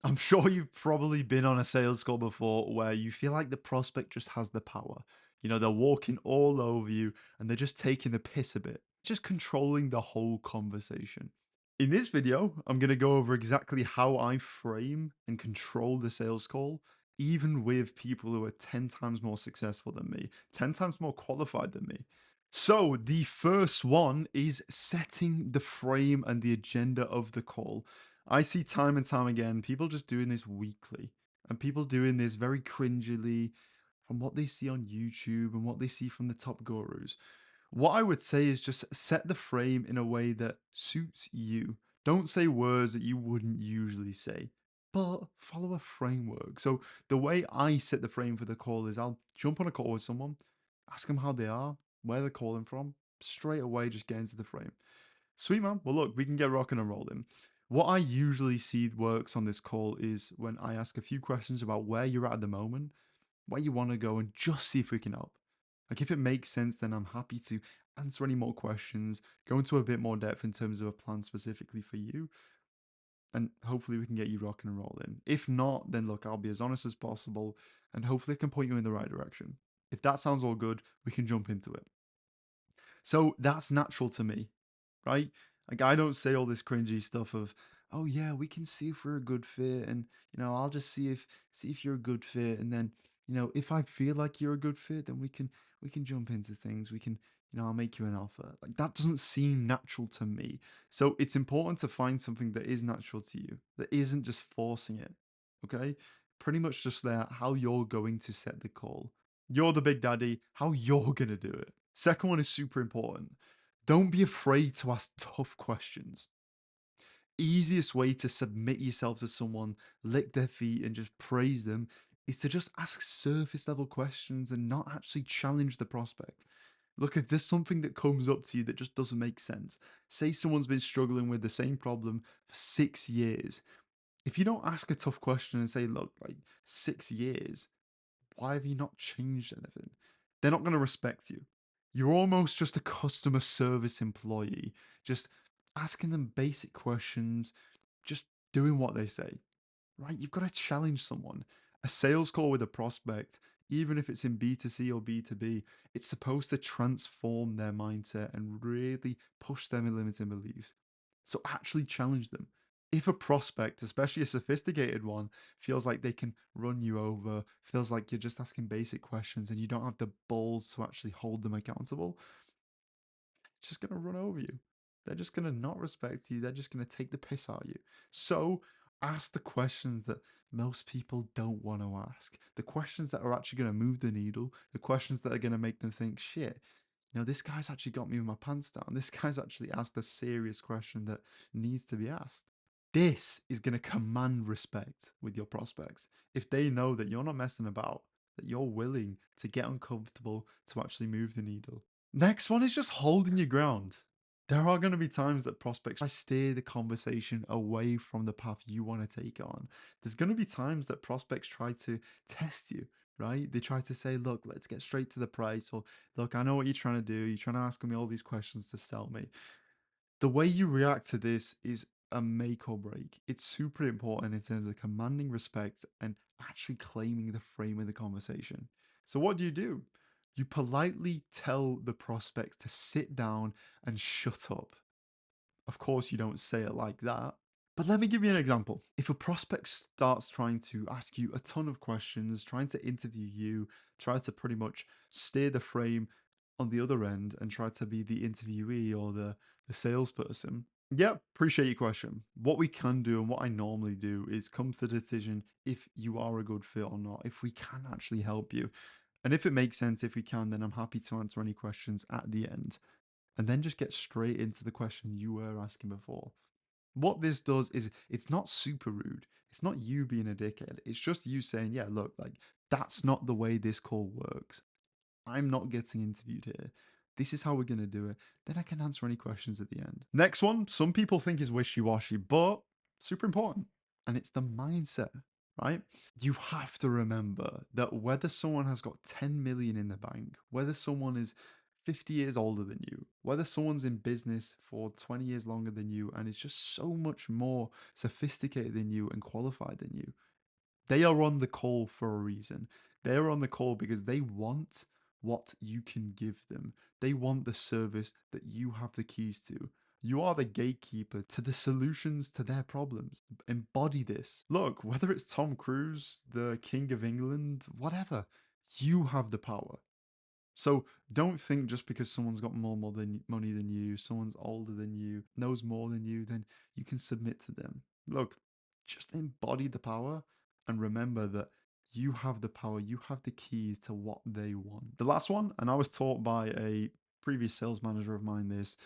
I'm sure you've probably been on a sales call before where you feel like the prospect just has the power. You know, they're walking all over you and they're just taking the piss a bit, just controlling the whole conversation. In this video, I'm going to go over exactly how I frame and control the sales call, even with people who are 10 times more successful than me, 10 times more qualified than me. So, the first one is setting the frame and the agenda of the call. I see time and time again people just doing this weekly and people doing this very cringily from what they see on YouTube and what they see from the top gurus. What I would say is just set the frame in a way that suits you. Don't say words that you wouldn't usually say, but follow a framework. So, the way I set the frame for the call is I'll jump on a call with someone, ask them how they are, where they're calling from, straight away just get into the frame. Sweet man. Well, look, we can get rocking and rolling. What I usually see works on this call is when I ask a few questions about where you're at the moment, where you want to go, and just see if we can help. Like, if it makes sense, then I'm happy to answer any more questions, go into a bit more depth in terms of a plan specifically for you, and hopefully we can get you rocking and rolling. If not, then look, I'll be as honest as possible, and hopefully I can point you in the right direction. If that sounds all good, we can jump into it. So that's natural to me, right? Like, I don't say all this cringy stuff of, "Oh yeah, we can see if we're a good fit, and I'll just see if you're a good fit, and then if I feel like you're a good fit, then we can jump into things. We can, I'll make you an offer." Like, that doesn't seem natural to me. So it's important to find something that is natural to you, that isn't just forcing it. Okay, pretty much just there how you're going to set the call. You're the big daddy, how you're gonna do it. Second one is super important. Don't be afraid to ask tough questions. Easiest way to submit yourself to someone, lick their feet, and just praise them is to just ask surface level questions and not actually challenge the prospect. Look, if there's something that comes up to you that just doesn't make sense, say someone's been struggling with the same problem for 6 years. If you don't ask a tough question and say, look, like 6 years, why have you not changed anything? They're not going to respect you. You're almost just a customer service employee, just asking them basic questions, just doing what they say, right? You've got to challenge someone. A sales call with a prospect, even if it's in B2C or B2B, it's supposed to transform their mindset and really push them in limiting beliefs. So actually challenge them. If a prospect, especially a sophisticated one, feels like they can run you over, feels like you're just asking basic questions and you don't have the balls to actually hold them accountable, just going to run over you. They're just going to not respect you. They're just going to take the piss out of you. So ask the questions that most people don't want to ask. The questions that are actually going to move the needle. The questions that are going to make them think, shit, this guy's actually got me with my pants down. This guy's actually asked a serious question that needs to be asked. This is going to command respect with your prospects. If they know that you're not messing about, that you're willing to get uncomfortable to actually move the needle. Next one is just holding your ground. There are going to be times that prospects try to steer the conversation away from the path you want to take on. There's going to be times that prospects try to test you, right? They try to say, look, let's get straight to the price, or look, I know what you're trying to do. You're trying to ask me all these questions to sell me. The way you react to this is a make or break. It's super important in terms of commanding respect and actually claiming the frame of the conversation. So, what do? You politely tell the prospects to sit down and shut up. Of course, you don't say it like that. But let me give you an example. If a prospect starts trying to ask you a ton of questions, trying to interview you, try to pretty much steer the frame on the other end and try to be the interviewee or the salesperson. Yeah, appreciate your question. What we can do and what I normally do is come to the decision if you are a good fit or not, if we can actually help you. And if it makes sense, if we can, then I'm happy to answer any questions at the end and then just get straight into the question you were asking before. What this does is it's not super rude. It's not you being a dickhead. It's just you saying, yeah, look, like that's not the way this call works. I'm not getting interviewed here. This is how we're going to do it. Then I can answer any questions at the end. Next one, some people think is wishy washy, but super important. And it's the mindset, right? You have to remember that whether someone has got 10 million in the bank, whether someone is 50 years older than you, whether someone's in business for 20 years longer than you and is just so much more sophisticated than you and qualified than you, they are on the call for a reason. They're on the call because they want what you can give them. They want the service that you have the keys to. You are the gatekeeper to the solutions to their problems. Embody this. Look, whether it's Tom Cruise, the King of England, whatever, you have the power. So don't think just because someone's got more than money than you, someone's older than you, knows more than you, then you can submit to them. Look, just embody the power and remember that you have the power, you have the keys to what they want. The last one, and I was taught by a previous sales manager of mine this,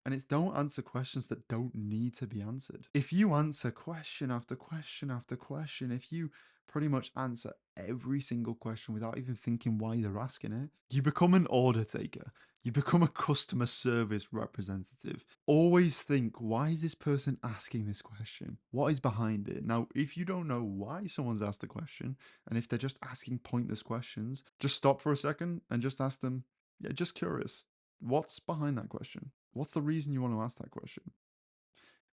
and it's don't answer questions that don't need to be answered. If you answer question after question after question, if you pretty much answer every single question without even thinking why they're asking it, you become an order taker. You become a customer service representative. Always think, why is this person asking this question? What is behind it? Now, if you don't know why someone's asked the question, and if they're just asking pointless questions, just stop for a second and just ask them, yeah, just curious. What's behind that question? What's the reason you want to ask that question?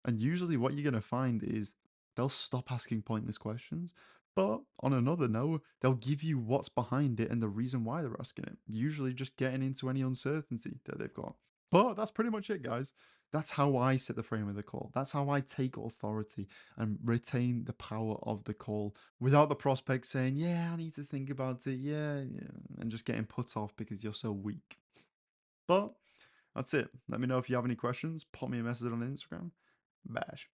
And usually, what you're going to find is they'll stop asking pointless questions. But on another note, they'll give you what's behind it and the reason why they're asking it. Usually, just getting into any uncertainty that they've got. But that's pretty much it, guys. That's how I set the frame of the call. That's how I take authority and retain the power of the call without the prospect saying, yeah, I need to think about it. Yeah, yeah. And just getting put off because you're so weak. But that's it. Let me know if you have any questions. Pop me a message on Instagram. Bash.